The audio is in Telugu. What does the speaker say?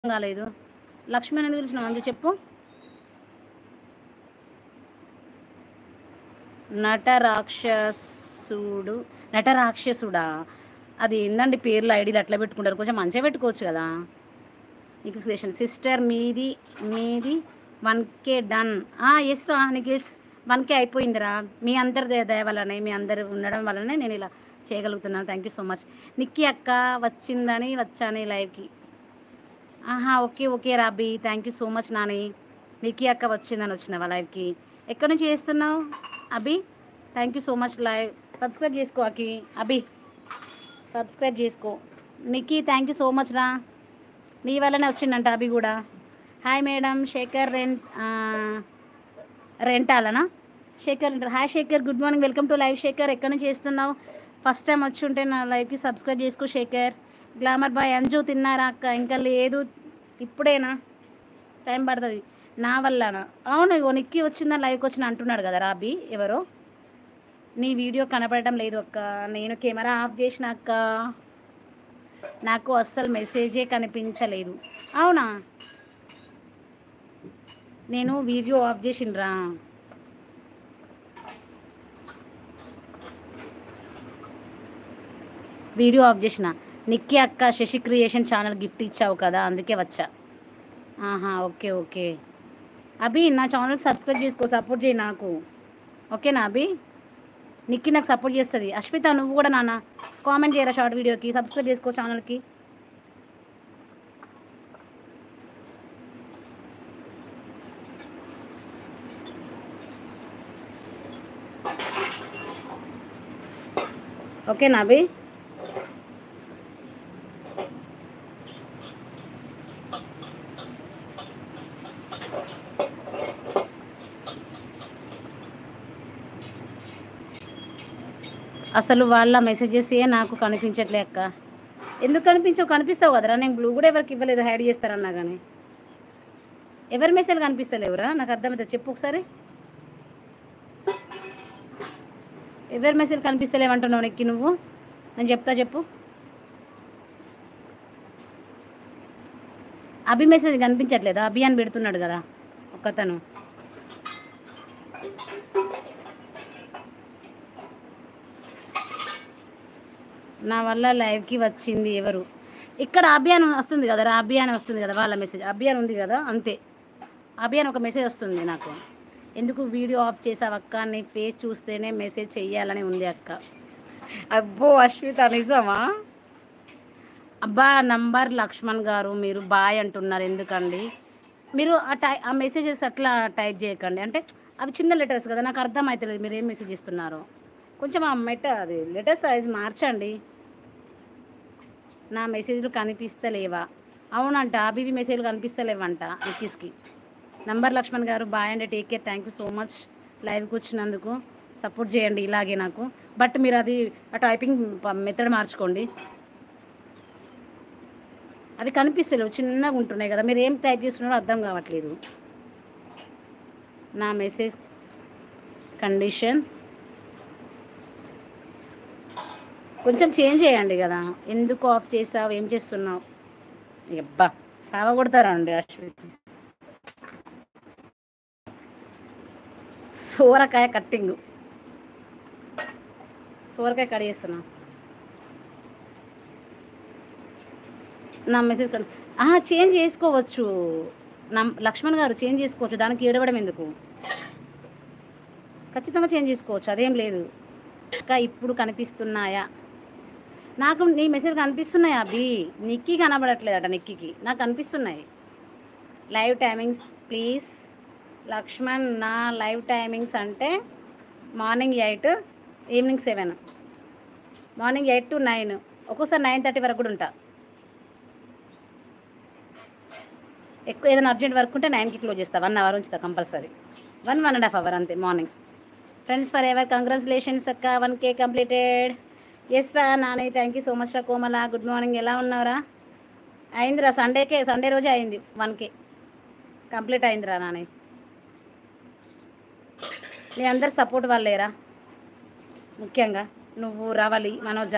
కాలేదు. లక్ష్మణ్ ఎందుకు పిలిచినావు అందు చెప్పు. నటరాక్షసుడా అది ఏందండి పేర్లు ఐడీలు అట్లా పెట్టుకుంటారు, కొంచెం మంచిగా పెట్టుకోవచ్చు కదా. నిఖిల్ సిస్టర్ మీది మీది 1K డన్. ఎస్ రా నిఖిల్స్ 1K అయిపోయిందిరా. మీ అందరి దయ వల్లనే, మీ అందరు ఉండడం వల్లనే నేను ఇలా చేయగలుగుతున్నాను. Thank you so much. Nikki అక్క వచ్చిందని వచ్చాను లైవ్కి. Okay okay Robby, thank you so much Nani. Nikki అక్క వచ్చిందని వచ్చినావా లైవ్కి? ఎక్కడి నుంచి చేస్తున్నావు Abhi? Thank you so much. Live subscribe చేసుకో అకి అభి, సబ్స్క్రైబ్ చేసుకో. Nikki thank you so much రా, నీ వల్లనే వచ్చిందంట అభి కూడా. హాయ్ మేడం శేఖర్ రెంటాలనా? Shekhar hi Shekhar, good morning, welcome to live. Shekhar ఎక్కడి నుంచి చేస్తున్నావు? ఫస్ట్ టైం వచ్చి ఉంటే నా లైవ్కి సబ్స్క్రైబ్ చేసుకో శేఖర్. గ్లామర్ బాయ్ అంజు తిన్నారా అక్క? ఇంకా లేదు, ఇప్పుడేనా, టైం పడుతుంది నా వల్లనా? అవును ఇగో నిక్కీ వచ్చిందని లైవ్కి వచ్చిన అంటున్నాడు కదా రాబీ. ఎవరో నీ వీడియో కనపడటం లేదు అక్క, నేను కెమెరా ఆఫ్ చేసిన అక్క, నాకు అస్సలు మెసేజే కనిపించలేదు. అవునా, నేను వీడియో ఆఫ్ చేసిండ్రా. వీడియో ఆఫ్ చేసిన. నిక్కీ అక్క శశి క్రియేషన్ ఛానల్ గిఫ్ట్ ఇచ్చావు కదా అందుకే వచ్చా. ఓకే ఓకే అభి, నా ఛానల్కి సబ్స్క్రైబ్ చేసుకో, సపోర్ట్ చేయి నాకు, ఓకేనా అభి? నిక్కీ నాకు సపోర్ట్ చేస్తుంది. అశ్విత నువ్వు కూడా నాన్న కామెంట్ చేయరా షార్ట్ వీడియోకి, సబ్స్క్రైబ్ చేసుకో ఛానల్కి. ఓకేనా అభి? అసలు వాళ్ళ మెసేజెస్ నాకు కనిపించట్లే అక్క. ఎందుకు కనిపించవు? కనిపిస్తావు కదరా, నేను బ్లూ కూడా ఎవరికి ఇవ్వలేదు, హైడ్ చేస్తారన్నా కానీ. ఎవరి మెసేజ్ కనిపిస్తలేవురా నాకు అర్థమవుతుంది, చెప్పు ఒకసారి. ఎవరి మెసేజ్ కనిపిస్తలేమంటున్నావు నిక్కి నువ్వు? నేను చెప్తా చెప్పు. అభి మెసేజ్ కనిపించట్లేదా? అభి అని పెడుతున్నాడు కదా ఒక్కతను. నా వల్ల లైవ్కి వచ్చింది ఎవరు? ఇక్కడ అభియాన్ వస్తుంది కదా, అభియాన్ వస్తుంది కదా, వాళ్ళ మెసేజ్ అభియాన్ ఉంది కదా, అంతే. అభియాన్ ఒక మెసేజ్ వస్తుంది నాకు, ఎందుకు వీడియో ఆఫ్ చేసావు అక్క, నీ ఫేస్ చూస్తేనే మెసేజ్ చెయ్యాలని ఉంది అక్క. అబ్బో అశ్విత నిజమా? అబ్బా నంబర్ లక్ష్మణ్ గారు మీరు బాయ్ అంటున్నారు ఎందుకండి? మీరు ఆ మెసేజెస్ అట్లా టైప్ చేయకండి, అంటే అవి చిన్న లెటర్స్ కదా, నాకు అర్థం అవుతలేదు మీరు ఏం మెసేజ్ ఇస్తున్నారో. కొంచెం ఆ అది లెటర్ సైజ్ మార్చండి. నా మెసేజ్లు కనిపిస్తలేవా? అవునంట, అభివి మెసేజ్లు కనిపిస్తలేవంట నిక్కీస్కి. నంబర్ లక్ష్మణ్ గారు బాయ్ అండి, take care, thank you so much లైవ్కి వచ్చినందుకు. సపోర్ట్ చేయండి ఇలాగే నాకు, బట్ మీరు అది ఆ టైపింగ్ మెథడ్ మార్చుకోండి. అవి కనిపిస్తలేవు, చిన్నగా ఉంటున్నాయి కదా, మీరు ఏం టైప్ చేస్తున్నారో అర్థం కావట్లేదు. నా మెసేజ్ కండిషన్ కొంచెం చేంజ్ చేయండి కదా. ఎందుకు ఆఫ్ చేసావు, ఏం చేస్తున్నావు? అబ్బా సావ కొడతారా అండి అశ్విత్. సోరకాయ కట్టింగ్, సోరకాయ కట్ చేస్తున్నా. నా మెసేజ్ చేంజ్ చేసుకోవచ్చు లక్ష్మణ్ గారు, చేంజ్ చేసుకోవచ్చు, దానికి ఏడవడం ఎందుకు? ఖచ్చితంగా చేంజ్ చేసుకోవచ్చు, అదేం లేదు. ఇంకా ఇప్పుడు కనిపిస్తున్నాయా? నాకు నీ మెసేజ్ కనిపిస్తున్నాయి అభి, నిక్కీ కనబడట్లేదట, నిక్కీకి నాకు కనిపిస్తున్నాయి. Live timings please Lakshman. నా లైవ్ టైమింగ్స్ అంటే మార్నింగ్ 8, ఈవినింగ్ 7. మార్నింగ్ 8 to 9, ఒక్కోసారి 9:30 వరకు కూడా ఉంటా. ఎక్కువ ఏదైనా అర్జెంట్ వర్క్ ఉంటే 9కి క్లోజ్ చేస్తా, 1 అవర్ ఉంచుతా కంపల్సరీ, 1.5 అవర్ అంతే morning. Friends for ever congratulations అక్క, 1K కంప్లీటెడ్. ఎస్ రా Nani, thank you so much రా. కోమల గుడ్ మార్నింగ్, ఎలా ఉన్నావురా? అయిందిరా, సండే రోజే అయింది 1K కంప్లీట్ అయిందిరా నాని. మీ అందరు సపోర్ట్ వాళ్ళేరా, ముఖ్యంగా నువ్వు, రవలి, మనోజ,